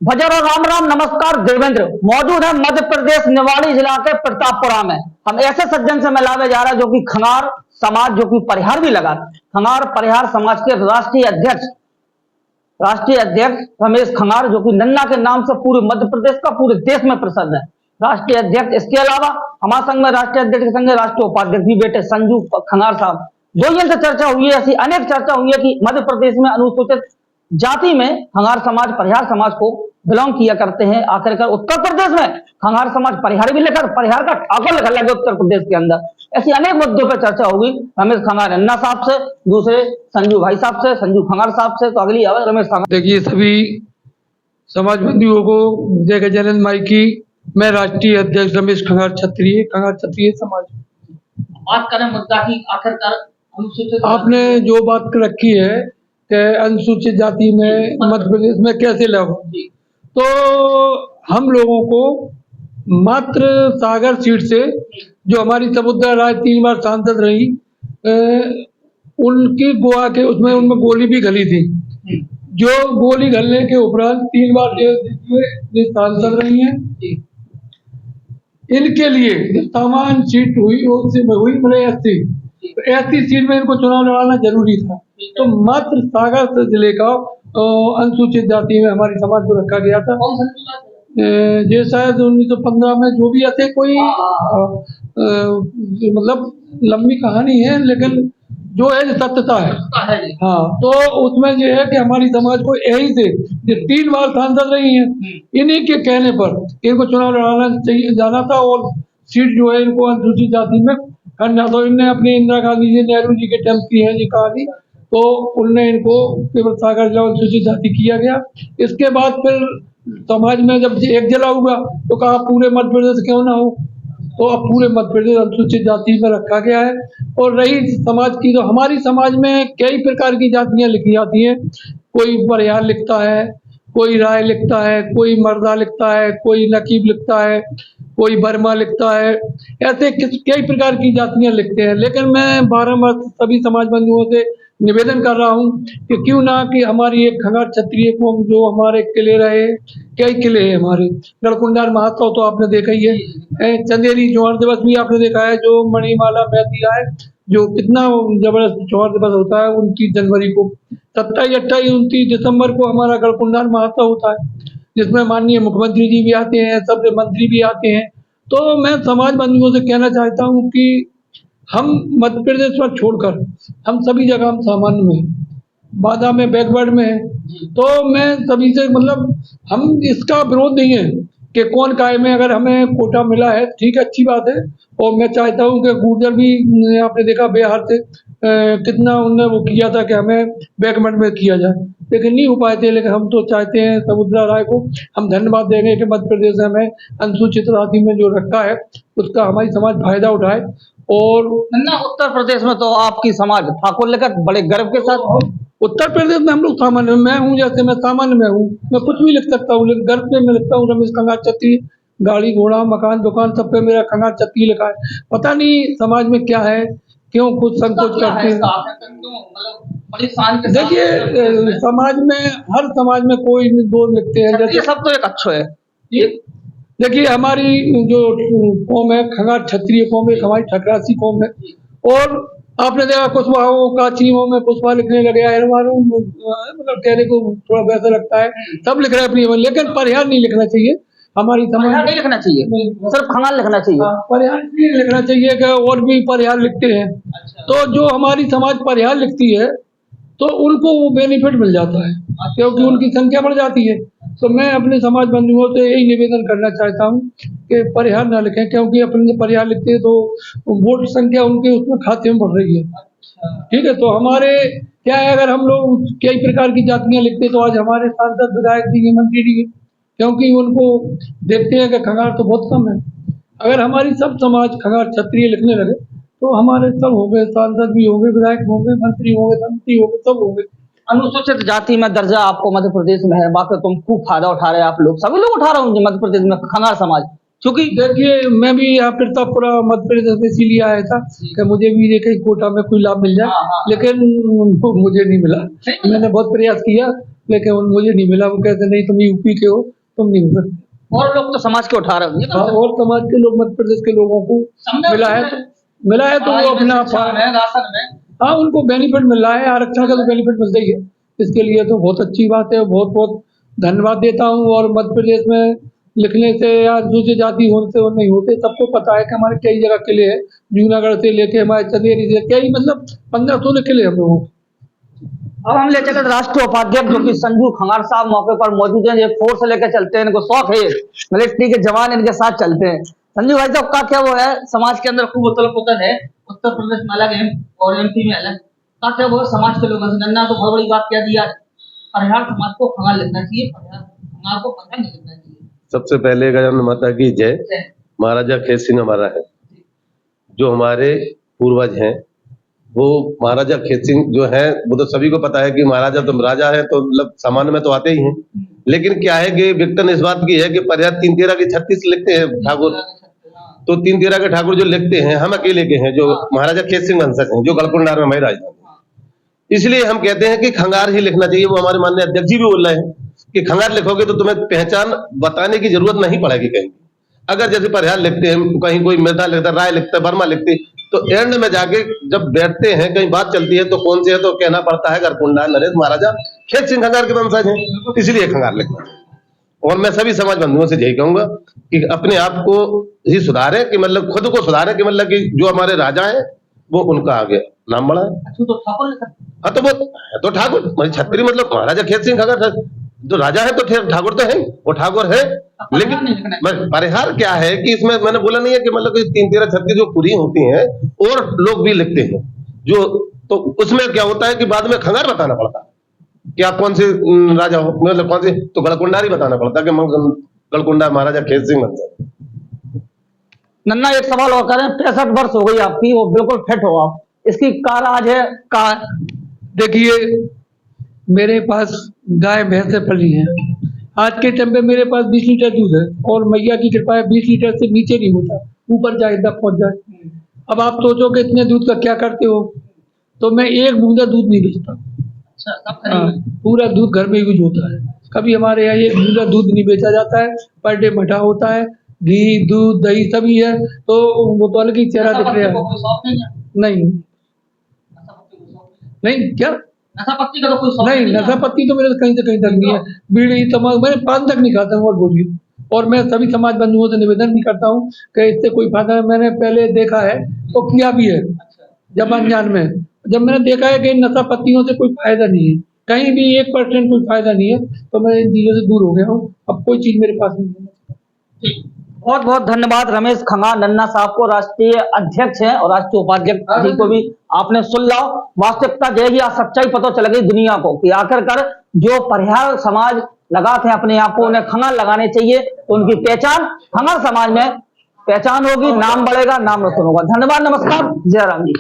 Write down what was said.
भजर और राम राम नमस्कार देवेंद्र मौजूद है मध्य प्रदेश निवाड़ी जिला के प्रतापपुरा में। हम ऐसे सज्जन से मिलावे जा रहा है जो कि खंगार समाज जो कि परिहार भी लगा। खंगार परिहार समाज के राष्ट्रीय अध्यक्ष रमेश खंगार जो कि नन्ना के नाम से पूरे मध्य प्रदेश का पूरे देश में प्रसिद्ध है। राष्ट्रीय अध्यक्ष, इसके अलावा हमारे संघ में राष्ट्रीय अध्यक्ष के संग राष्ट्रीय उपाध्यक्ष भी बैठे संजू खंगार साहब। दो से चर्चा हुई है, ऐसी अनेक चर्चा हुई है कि मध्य प्रदेश में अनुसूचित जाति में खंगार समाज परिहार समाज को बिलोंग किया करते हैं। आखिरकार उत्तर प्रदेश में खंगार समाज परिहार भी लेकर परिहार का ठाकुर लिखा लगे उत्तर प्रदेश के अंदर। ऐसी अनेक मुद्दों पर चर्चा होगी रमेश खंगार अन्ना साहब से, दूसरे संजू भाई साहब से, संजू खंगार साहब से। तो अगली आवाज रमेश खंगार। देखिए, सभी समाज बंधुओं को जय गजानन माई की। मैं राष्ट्रीय अध्यक्ष रमेश खंगार क्षत्रिय समाज। बात करें मुद्दा की, आखिरकार अनुसूचित आपने जो बात रखी है कि अनुसूचित जाति में मध्य प्रदेश में कैसे लागू, तो हम लोगों को मात्र सागर सीट से जो हमारी समुद्रा राय 3 बार सांसद रही, उनकी गोवा के उनमें गोली भी गली थी। जो गोली गलने के उपरांत 3 बार सांसद रही हैं, इनके लिए सामान्य सीट हुई हुई 80, तो 80 सीट में इनको चुनाव लड़ाना जरूरी था। तो मात्र सागर जिले का अनुसूचित जाति में हमारी समाज को रखा गया था। जो शायद 1915 में जो भी ऐसे कोई मतलब लंबी कहानी है, लेकिन जो है सत्यता है। हाँ, तो उसमें ये है कि हमारी समाज को यही से जो 3 बार सांसद रही हैं, इन्हीं के कहने पर इनको चुनाव लड़ाना चाहिए जाना था और सीट जो है इनको अनुसूचित जाति में करना। तो इनने अपनी इंदिरा गांधी जी, नेहरू जी के टाइम की है ये कहानी, तो उनने इनको केवल सागर जिला अनुसूचित जाति किया गया। इसके बाद फिर समाज में जब एक जिला हुआ तो कहा पूरे मध्य प्रदेश क्यों ना हो, तो अब पूरे मध्य प्रदेश अनुसूचित जाति में रखा गया है। और रही समाज की, तो हमारी समाज में कई प्रकार की जातियां लिखी जाती हैं। कोई परिहार लिखता है, कोई राय लिखता है, कोई मर्दा लिखता है, कोई नकीब लिखता है, कोई बर्मा लिखता है। ऐसे कई प्रकार की जातियां लिखते हैं। लेकिन मैं बारंबार सभी समाज बंधुओं से निवेदन कर रहा हूं कि क्यों ना कि हमारी एक खंगार क्षत्रिय कौम जो हमारे किले रहे, कई किले हैं हमारे। गढ़कुंडार महोत्सव तो आपने देखा ही है, चंदेरी जौहर दिवस भी आपने देखा है, जो मणिमाला मेहंदी है, जो कितना जबरदस्त जौहर दिवस होता है 29 जनवरी को। 27, 28, 29 दिसंबर को हमारा गढ़कुंडार महोत्सव होता है, जिसमें माननीय मुख्यमंत्री जी भी आते हैं, सब मंत्री भी आते हैं। तो मैं समाज बंधुओं से कहना चाहता हूँ कि हम मध्य प्रदेश पर छोड़कर हम सभी जगह हम सामान्य में, बाधा में, बैकवर्ड में है। तो मैं सभी से मतलब हम इसका विरोध नहीं है कि कौन काय में, अगर हमें कोटा मिला है ठीक है, अच्छी बात है। और मैं चाहता हूँ कि गुर्जर भी आपने देखा बिहार से कितना उनने वो किया था कि हमें बैकवर्ड में किया जाए, लेकिन नहीं हो पाए थे। लेकिन हम तो चाहते हैं समुद्रा राय को हम धन्यवाद देंगे कि मध्य प्रदेश में अनुसूचित जाति में जो रखा है उसका हमारी समाज फायदा उठाए। और उत्तर प्रदेश में तो आपकी समाज ठाकुर लेकर बड़े गर्व के साथ, उत्तर प्रदेश में हम लोग सामान्य, मैं हूँ जैसे मैं सामान्य में हूँ, मैं कुछ भी लिख सकता हूँ, लेकिन गर्व से मैं लिखता हूँ रमेश खंगार क्षत्रिय। गाड़ी घोड़ा मकान दुकान सब पे मेरा खंगार क्षत्रिय लिखा है। पता नहीं समाज में क्या है, क्यों कुछ संकोच करते हैं। देखिए, समाज में हर समाज में कोई दो लिखते हैं, जैसे सब तो एक अच्छा है। देखिए, हमारी जो कौम है खंगार क्षत्रिय कौम है, हमारी ठकरासी कौम है। और आपने देखा कुशवाहों का चीमों में कुशवाहा लिखने लगे, मतलब कहने को थोड़ा वैसा लगता है, सब लिख रहे हैं अपनी, लेकिन परिहार नहीं लिखना चाहिए। हमारी समाज नहीं लिखना चाहिए, सिर्फ खंगार लिखना चाहिए। परिहार नहीं लिखना चाहिए कि और भी परिहार लिखते हैं। तो जो हमारी समाज परिहार लिखती है तो उनको वो बेनिफिट मिल जाता है, क्योंकि उनकी संख्या बढ़ जाती है। तो मैं अपने समाज बंधुओं से यही निवेदन करना चाहता हूँ कि परिहार ना लिखें, क्योंकि अपने परिहार लिखते हैं तो वोट संख्या उनके उसमें खाते में बढ़ रही है। ठीक है, तो हमारे क्या है, अगर हम लोग कई प्रकार की जातियां लिखते तो आज हमारे सांसद विधायक जी मंत्री जी, क्योंकि उनको देखते हैं कि खंगार तो बहुत कम है। अगर हमारी सब समाज खंगार क्षत्रिय लिखने लगे तो हमारे सब हो गए, सांसद भी होंगे, विधायक होंगे, मंत्री होंगे, मंत्री होंगे, सब होंगे। अनुसूचित जाति में दर्जा आपको मध्य प्रदेश में है, बाकी तुम खूब फायदा उठा रहे हैं, आप लोग सभी लोग उठा रहे होंगे मध्य प्रदेश में खंगार समाज। क्योंकि देखिए मैं भी यहाँ प्रतापपुरा मध्य प्रदेश में इसीलिए आया था कि मुझे भी ये कहीं कोटा में कोई लाभ मिल जाए, लेकिन वो मुझे नहीं मिला। मैंने बहुत प्रयास किया लेकिन मुझे नहीं मिला। वो कहते नहीं तुम यूपी के हो, तुम नहीं हो सकते। और लोग तो समाज के उठा रहे होंगे। हाँ, और समाज के लोग मध्य प्रदेश के लोगों को मिला है तो वो अपना राशन में हाँ उनको बेनिफिट मिल रहा है, आरक्षण का तो बेनिफिट मिलता ही है। इसके लिए तो बहुत अच्छी बात है, बहुत बहुत धन्यवाद देता हूँ। और मध्य प्रदेश में लिखने से या दूसरी जाति होने से और नहीं होते, सबको पता है कि हमारे कई जगह किले हैं, जूनागढ़ से लेके हमारे चंदेरी से कई मतलब 1500 किले हम लोगों। अब हम ले चले राष्ट्रीय उपाध्यक्ष जो कि संजू खंगार साहब मौके पर मौजूद हैं। ये फोर्स लेकर चलते हैं, इनको शौक है, मिलिट्री के जवान इनके साथ चलते हैं। संजू भाई साहब का क्या वो है, समाज के अंदर खूब उथल पुथल है, उत्तर प्रदेश में अलग है और एमपी में अलग, का क्या वो समाज के लोगों से नन्ना तो बहुत बड़ी बात कह दिया, परिहार समाज को खंगार लिखना चाहिए, खंगार को पता नहीं लिखना चाहिए। सबसे पहले गजानन माता की जय। महाराजा खेत सिंह हमारा है, जो हमारे पूर्वज हैं वो महाराजा खेत सिंह जो है, वो तो सभी को पता है कि महाराजा तो राजा है तो मतलब सामान्य में तो आते ही हैं, लेकिन क्या है कि विघटन इस बात की है कि पर्याप्त 3-13 के 36 लिखते हैं ठाकुर, तो 3-13 के ठाकुर जो लिखते हैं हम अकेले के हैं जो महाराजा खेत सिंह वंशज हैं, जो गलकुंडार में हमारी राजधानी। इसलिए हम कहते हैं कि खंगार ही लिखना चाहिए। वो हमारे माननीय अध्यक्ष जी भी बोल रहे हैं कि खंगार लिखोगे तो तुम्हें पहचान बताने की जरूरत नहीं पड़ेगी कहीं। अगर जैसे परिहार लिखते हैं, कहीं कोई मेधा लिखता, राय लिखता, वर्मा लिखते, तो एंड में जाके जब बैठते हैं कहीं बात चलती है तो कौन से है तो कहना पड़ता है गलकुंडा नरेश महाराजा खेत सिंह खंगार के वंशज हैं, इसलिए खंगार लिखना। और मैं सभी समाज बंधुओं से यही कहूंगा कि अपने आप को ही सुधारे, कि मतलब खुद को सुधारे, कि मतलब कि जो हमारे राजा हैं वो उनका आगे नाम बढ़ा है। तो ठाकुर हाँ तो वो तो ठाकुर छत्री मतलब महाराजा खेत सिंह खंगार जो राजा है तो ठाकुर तो है, वो ठाकुर है। लेकिन परिहार क्या है कि इसमें मैंने बोला नहीं है कि मतलब 3-13-36 जो पूरी होती हैं और लोग भी लिखते हैं जो, तो उसमें क्या होता है कि बाद में खंगार बताना पड़ता है कि आप कौन से राजा हो, मतलब कौन से, तो गलकुंडारी बताना पड़ता है कि गलकुंडा महाराजा खेत सिंह बनता। नन्ना एक सवाल और करें, 65 वर्ष हो गई आपकी, वो बिल्कुल फिट हो आप, इसकी का राज है का? देखिए मेरे पास गाय भैंसे पली हैं, आज के टाइम पे मेरे पास 20 लीटर दूध है और मैया की कृपा है 20 लीटर से नीचे नहीं होता, ऊपर जाए तब पहुंच जाए। अब आप सोचो कि इतने दूध का क्या करते हो, तो मैं एक बूंदा दूध नहीं बेचता। पूरा दूध घर में यूज होता है, कभी हमारे यहाँ एक बूंदा दूध नहीं बेचा जाता है। पर डे मठा होता है, घी दूध दही सभी है, तो वो तो अलग ही चेहरा दिख रहा है। नहीं नहीं क्या नशा पत्ती का तो कोई शौक नहीं, नशा पत्ती तो मेरे कहीं से कहीं तक नहीं है, बीड़ी तमाकू मैंने पान तक नहीं खाता हूँ और बोलिए। और मैं सभी समाज बंधुओं से निवेदन भी करता हूँ कि इससे कोई फायदा है। मैंने पहले देखा है तो किया भी है जब अनजान में, जब मैंने देखा है कि इन नशा पत्तियों से कोई फायदा नहीं है, कहीं भी 1% कोई फायदा नहीं है, तो मैं इन चीजों से दूर हो गया हूँ। अब कोई चीज मेरे पास नहीं है। बहुत बहुत धन्यवाद रमेश खंगार नन्ना साहब को, राष्ट्रीय अध्यक्ष हैं और राष्ट्रीय उपाध्यक्ष जी को भी आपने सुन लो। वास्तविकता जाएगी, आज सच्चाई पता चल गई दुनिया को कि आखिरकार जो परिहार समाज लगाते हैं अपने आप को, उन्हें खंगार लगाने चाहिए तो उनकी पहचान खंगार समाज में पहचान होगी, नाम बढ़ेगा, नाम रोशन होगा। धन्यवाद, नमस्कार, जय राम जी।